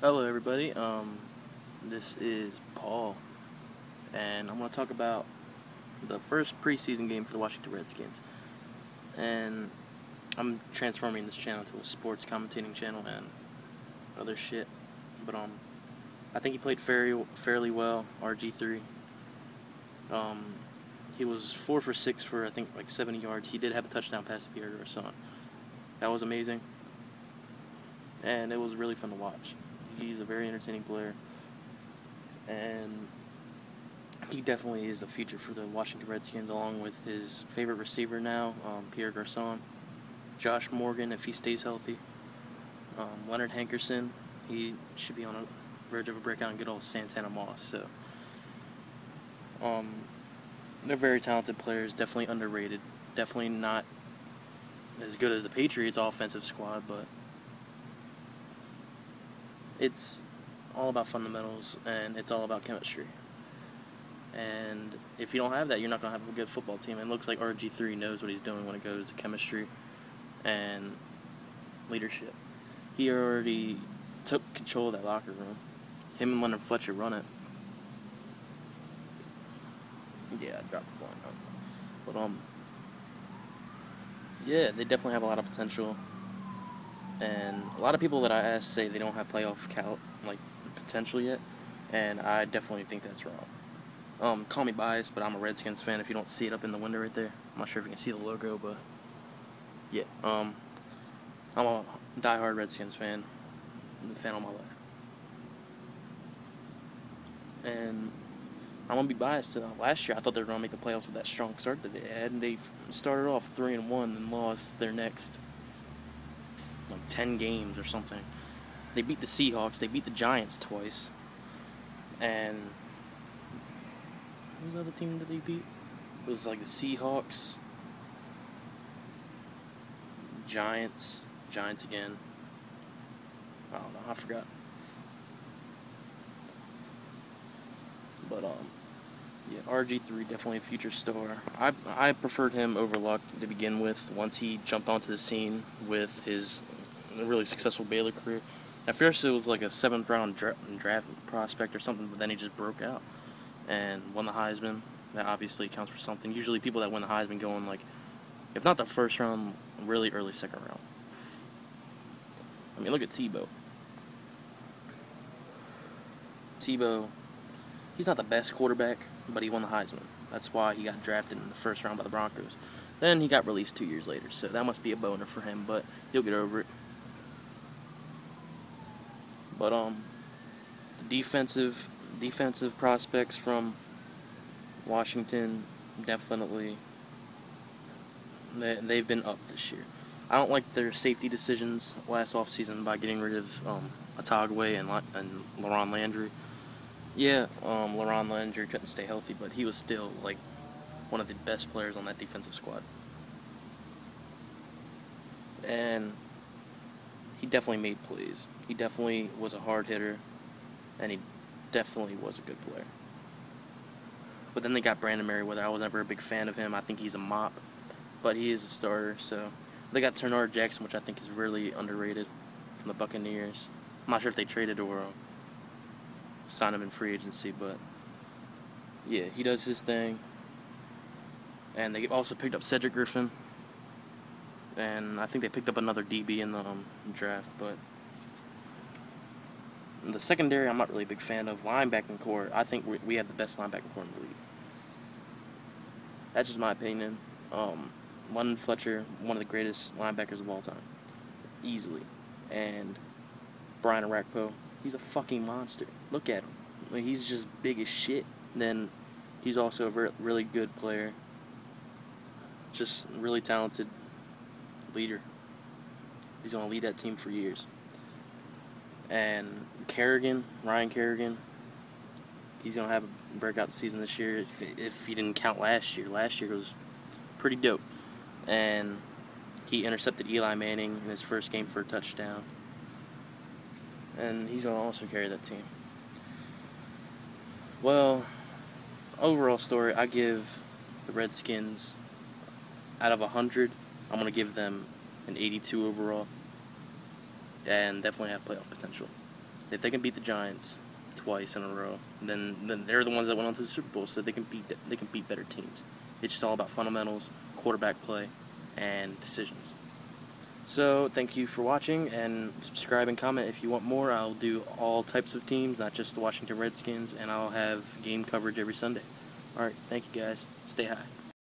Hello everybody, this is Paul, and I'm going to talk about the first preseason game for the Washington Redskins. And I'm transforming this channel to a sports commentating channel and other shit, but I think he played fairly well, RG3. He was 4 for 6 for I think like 70 yards. He did have a touchdown pass to Pierre Garçon. That was amazing, and it was really fun to watch. He's a very entertaining player, and he definitely is the future for the Washington Redskins, along with his favorite receiver now, Pierre Garçon, Josh Morgan, if he stays healthy, Leonard Hankerson. He should be on a verge of a breakout, and good old Santana Moss. So, they're very talented players, definitely underrated, definitely not as good as the Patriots' offensive squad, but it's all about fundamentals, and it's all about chemistry. And if you don't have that, you're not going to have a good football team. And it looks like RG3 knows what he's doing when it goes to chemistry and leadership. He already took control of that locker room. Him and Leonard Fletcher run it. Yeah, I dropped the ball. But, yeah, they definitely have a lot of potential. And a lot of people that I ask say they don't have playoff potential yet, and I definitely think that's wrong. Call me biased, but I'm a Redskins fan. If you don't see it up in the window right there, I'm not sure if you can see the logo, but yeah, I'm a diehard Redskins fan. I'm a fan all my life, and I'm gonna be biased. Last year, I thought they were gonna make the playoffs with that strong start that they had, and they started off 3-1 and lost their next 10 games or something. They beat the Seahawks, they beat the Giants twice, and what was the other team that they beat? It was like the Seahawks, Giants again. I don't know, I forgot. But yeah, RG3 definitely a future star. I preferred him over Luck to begin with. Once he jumped onto the scene with his really successful Baylor career. At first it was like a 7th round draft prospect or something, but then he just broke out and won the Heisman. That obviously counts for something. Usually people that win the Heisman go in, like, if not the first round, really early 2nd round. I mean, look at Tebow. He's not the best quarterback, but he won the Heisman. That's why he got drafted in the 1st round by the Broncos. Then he got released 2 years later, so that must be a boner for him, but he'll get over it. But the defensive prospects from Washington, definitely they've been up this year. I don't like their safety decisions last offseason by getting rid of Atagwe and LaRon Landry. Yeah, LaRon Landry couldn't stay healthy, but he was still like one of the best players on that defensive squad. And he definitely made plays. He definitely was a hard hitter, and he definitely was a good player. But then they got Brandon Merriweather. I was never a big fan of him. I think he's a mop, but he is a starter. So they got Ternard Jackson, which I think is really underrated, from the Buccaneers. I'm not sure if they traded or signed him in free agency, but yeah, he does his thing. And they also picked up Cedric Griffin, and I think they picked up another DB in the draft, but in the secondary, I'm not really a big fan of. Linebacking core, I think we have the best linebacking core in the league. That's just my opinion. Leonard Fletcher, one of the greatest linebackers of all time, easily. And Brian Arakpo, he's a fucking monster. Look at him. Like, he's just big as shit. Then he's also a really good player. Just really talented leader. He's going to lead that team for years. And Ryan Kerrigan, he's going to have a breakout season this year if he didn't count last year. Last year was pretty dope. And he intercepted Eli Manning in his first game for a touchdown. And he's going to also carry that team. Well, overall story, I give the Redskins, out of 100, I'm going to give them an 82 overall. And definitely have playoff potential. If they can beat the Giants twice in a row, then they're the ones that went on to the Super Bowl, so they can beat better teams. It's just all about fundamentals, quarterback play, and decisions. So thank you for watching, and subscribe and comment if you want more. I'll do all types of teams, not just the Washington Redskins, and I'll have game coverage every Sunday. Alright, thank you guys. Stay high.